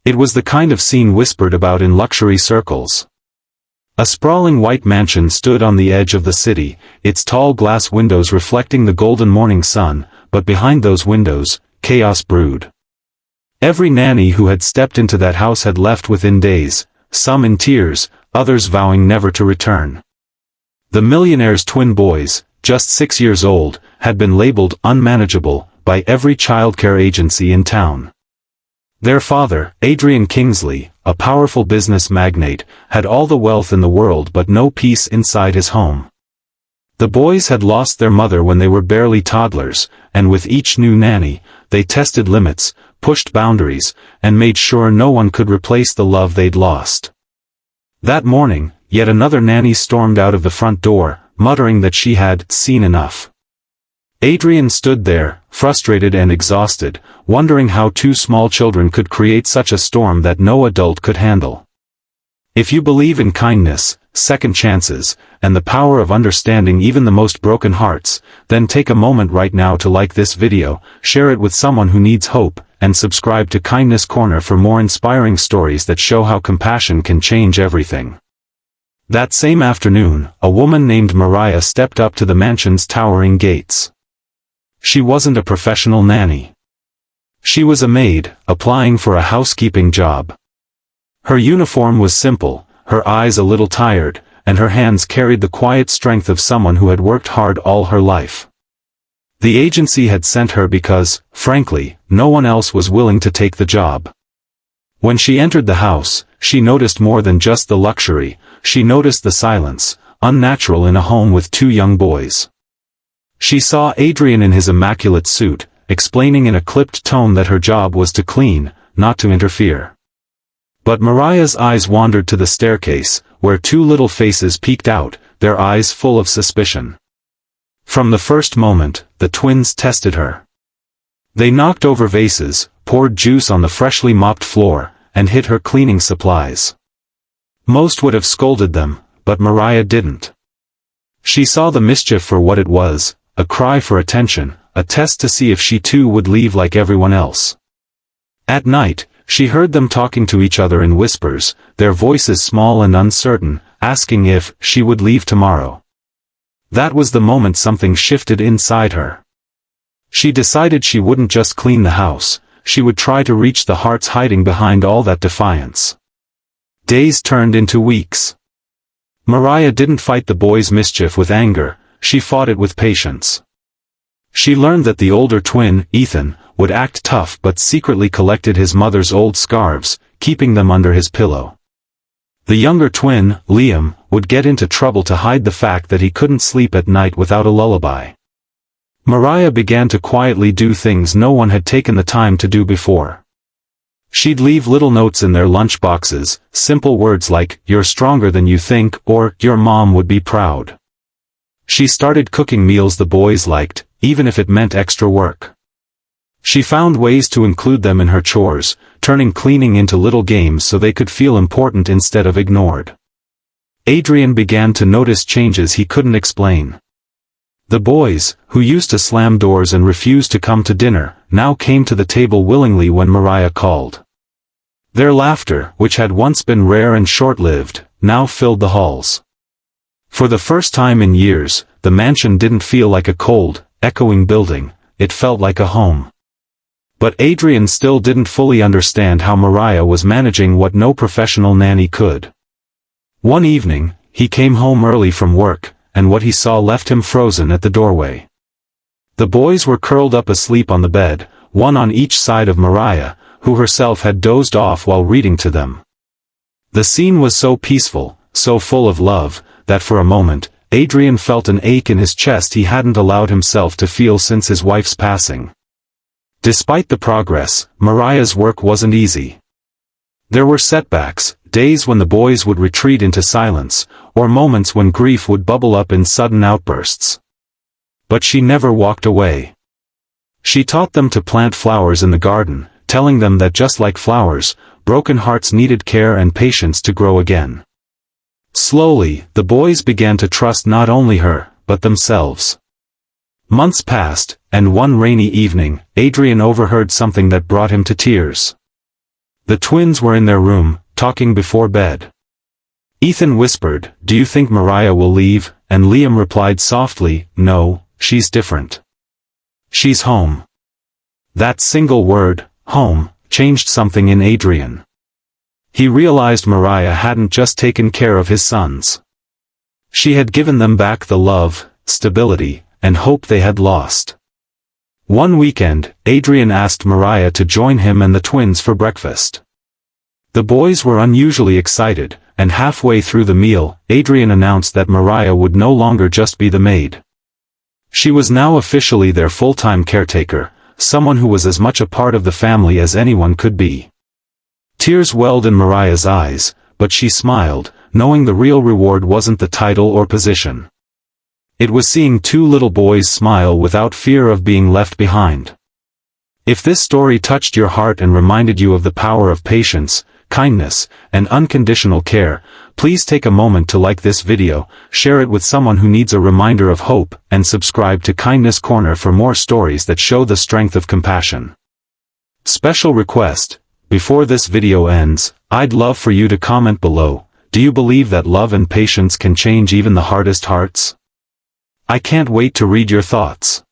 It was the kind of scene whispered about in luxury circles. A sprawling white mansion stood on the edge of the city, its tall glass windows reflecting the golden morning sun, but behind those windows, chaos brewed. Every nanny who had stepped into that house had left within days, some in tears, others vowing never to return. The millionaire's twin boys, just 6 years old, had been labeled unmanageable by every childcare agency in town. Their father, Adrian Kingsley, a powerful business magnate, had all the wealth in the world but no peace inside his home. The boys had lost their mother when they were barely toddlers, and with each new nanny, they tested limits, pushed boundaries, and made sure no one could replace the love they'd lost. That morning, yet another nanny stormed out of the front door, muttering that she had seen enough. Adrian stood there, frustrated and exhausted, wondering how two small children could create such a storm that no adult could handle. If you believe in kindness, second chances, and the power of understanding even the most broken hearts, then take a moment right now to like this video, share it with someone who needs hope, and subscribe to Kindness Corner for more inspiring stories that show how compassion can change everything. That same afternoon, a woman named Mariah stepped up to the mansion's towering gates. She wasn't a professional nanny. She was a maid, applying for a housekeeping job. Her uniform was simple, her eyes a little tired, and her hands carried the quiet strength of someone who had worked hard all her life. The agency had sent her because, frankly, no one else was willing to take the job. When she entered the house, she noticed more than just the luxury, she noticed the silence, unnatural in a home with two young boys. She saw Adrian in his immaculate suit, explaining in a clipped tone that her job was to clean, not to interfere. But Mariah's eyes wandered to the staircase, where two little faces peeked out, their eyes full of suspicion. From the first moment, the twins tested her. They knocked over vases, poured juice on the freshly mopped floor, and hid her cleaning supplies. Most would have scolded them, but Mariah didn't. She saw the mischief for what it was, a cry for attention, a test to see if she too would leave like everyone else. At night, she heard them talking to each other in whispers, their voices small and uncertain, asking if she would leave tomorrow. That was the moment something shifted inside her. She decided she wouldn't just clean the house, she would try to reach the hearts hiding behind all that defiance. Days turned into weeks. Mariah didn't fight the boys' mischief with anger, she fought it with patience. She learned that the older twin, Ethan, would act tough but secretly collected his mother's old scarves, keeping them under his pillow. The younger twin, Liam, would get into trouble to hide the fact that he couldn't sleep at night without a lullaby. Mariah began to quietly do things no one had taken the time to do before. She'd leave little notes in their lunch boxes, simple words like, "You're stronger than you think," or, "Your mom would be proud." She started cooking meals the boys liked, even if it meant extra work. She found ways to include them in her chores, turning cleaning into little games so they could feel important instead of ignored. Adrian began to notice changes he couldn't explain. The boys, who used to slam doors and refuse to come to dinner, now came to the table willingly when Mariah called. Their laughter, which had once been rare and short-lived, now filled the halls. For the first time in years, the mansion didn't feel like a cold, echoing building, it felt like a home. But Adrian still didn't fully understand how Mariah was managing what no professional nanny could. One evening, he came home early from work, and what he saw left him frozen at the doorway. The boys were curled up asleep on the bed, one on each side of Mariah, who herself had dozed off while reading to them. The scene was so peaceful, so full of love, that for a moment, Adrian felt an ache in his chest he hadn't allowed himself to feel since his wife's passing. Despite the progress, Mariah's work wasn't easy. There were setbacks, days when the boys would retreat into silence, or moments when grief would bubble up in sudden outbursts. But she never walked away. She taught them to plant flowers in the garden, telling them that just like flowers, broken hearts needed care and patience to grow again. Slowly, the boys began to trust not only her, but themselves. Months passed, and one rainy evening, Adrian overheard something that brought him to tears. The twins were in their room, talking before bed. Ethan whispered, "Do you think Mariah will leave?" And Liam replied softly, "No, she's different. She's home." That single word, home, changed something in Adrian. He realized Mariah hadn't just taken care of his sons. She had given them back the love, stability, and hope they had lost. One weekend, Adrian asked Mariah to join him and the twins for breakfast. The boys were unusually excited, and halfway through the meal, Adrian announced that Mariah would no longer just be the maid. She was now officially their full-time caretaker, someone who was as much a part of the family as anyone could be. Tears welled in Mariah's eyes, but she smiled, knowing the real reward wasn't the title or position. It was seeing two little boys smile without fear of being left behind. If this story touched your heart and reminded you of the power of patience, kindness, and unconditional care, please take a moment to like this video, share it with someone who needs a reminder of hope, and subscribe to Kindness Corner for more stories that show the strength of compassion. Special request: before this video ends, I'd love for you to comment below, do you believe that love and patience can change even the hardest hearts? I can't wait to read your thoughts.